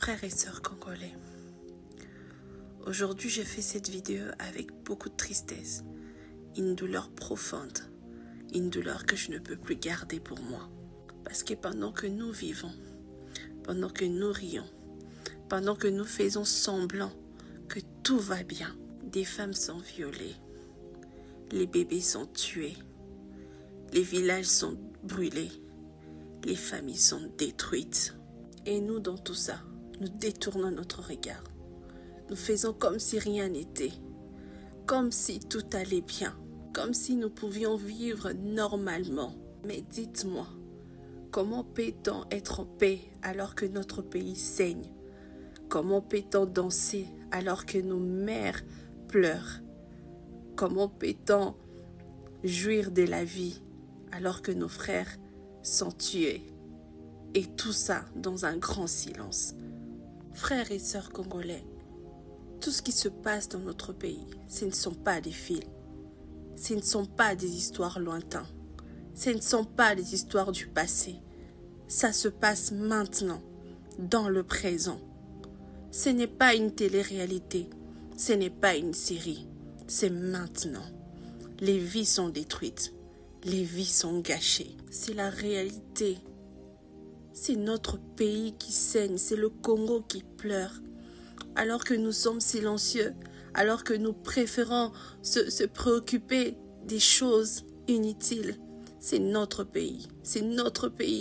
Frères et sœurs congolais, aujourd'hui je fais cette vidéo avec beaucoup de tristesse, une douleur profonde, une douleur que je ne peux plus garder pour moi. Parce que pendant que nous vivons, pendant que nous rions, pendant que nous faisons semblant que tout va bien, des femmes sont violées, les bébés sont tués, les villages sont brûlés, les familles sont détruites. Et nous, dans tout ça, nous détournons notre regard. Nous faisons comme si rien n'était, comme si tout allait bien, comme si nous pouvions vivre normalement. Mais dites-moi, comment peut-on être en paix alors que notre pays saigne? Comment peut-on danser alors que nos mères pleurent? Comment peut-on jouir de la vie alors que nos frères sont tués? Et tout ça dans un grand silence. Frères et sœurs congolais, tout ce qui se passe dans notre pays, ce ne sont pas des films, ce ne sont pas des histoires lointaines, ce ne sont pas des histoires du passé. Ça se passe maintenant, dans le présent. Ce n'est pas une télé-réalité, ce n'est pas une série, c'est maintenant. Les vies sont détruites, les vies sont gâchées. C'est la réalité. C'est notre pays qui saigne, c'est le Congo qui pleure. Alors que nous sommes silencieux, alors que nous préférons se préoccuper des choses inutiles, c'est notre pays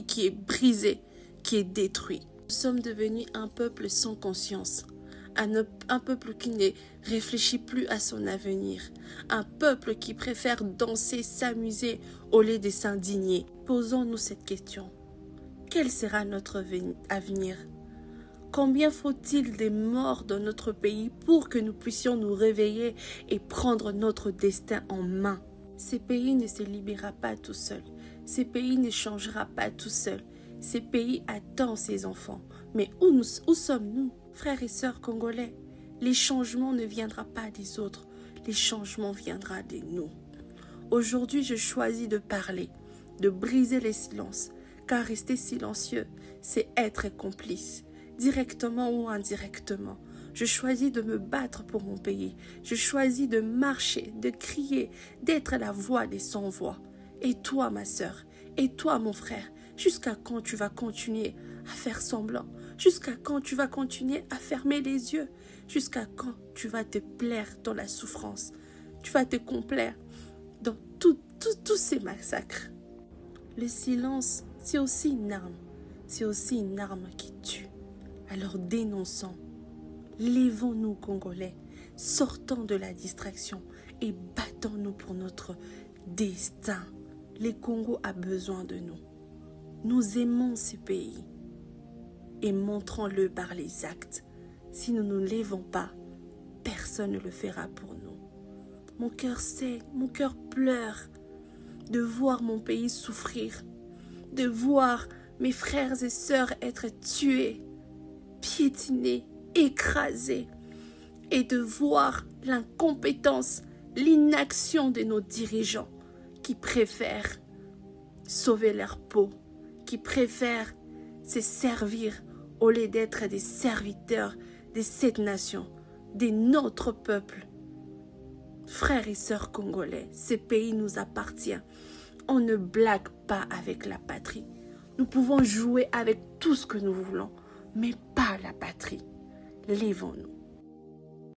qui est brisé, qui est détruit. Nous sommes devenus un peuple sans conscience, un peuple qui ne réfléchit plus à son avenir, un peuple qui préfère danser, s'amuser au lieu de s'indigner. Posons-nous cette question. Quel sera notre avenir? Combien faut-il de morts dans notre pays pour que nous puissions nous réveiller et prendre notre destin en main? Ce pays ne se libérera pas tout seul. Ce pays ne changera pas tout seul. Ce pays attend ses enfants. Mais où sommes-nous, frères et sœurs congolais? Les changements ne viendront pas des autres. Les changements viendront de nous. Aujourd'hui, je choisis de parler, de briser les silences. Car rester silencieux, c'est être complice, directement ou indirectement. Je choisis de me battre pour mon pays. Je choisis de marcher, de crier, d'être la voix des sans-voix. Et toi, ma sœur, et toi, mon frère, jusqu'à quand tu vas continuer à faire semblant? Jusqu'à quand tu vas continuer à fermer les yeux? Jusqu'à quand tu vas te plaire dans la souffrance? Tu vas te complaire dans tous ces massacres? Le silence, c'est aussi une arme. C'est aussi une arme qui tue. Alors dénonçons. Lèvons-nous, Congolais. Sortons de la distraction et battons-nous pour notre destin. Le Congo a besoin de nous. Nous aimons ce pays et montrons-le par les actes. Si nous ne nous lèvons pas, personne ne le fera pour nous. Mon cœur saigne, mon cœur pleure de voir mon pays souffrir, de voir mes frères et sœurs être tués, piétinés, écrasés, et de voir l'incompétence, l'inaction de nos dirigeants qui préfèrent sauver leur peau, qui préfèrent se servir au lieu d'être des serviteurs de cette nation, de notre peuple. Frères et sœurs congolais, ce pays nous appartient. On ne blague pas avec la patrie. Nous pouvons jouer avec tout ce que nous voulons, mais pas la patrie. Lèvons-nous.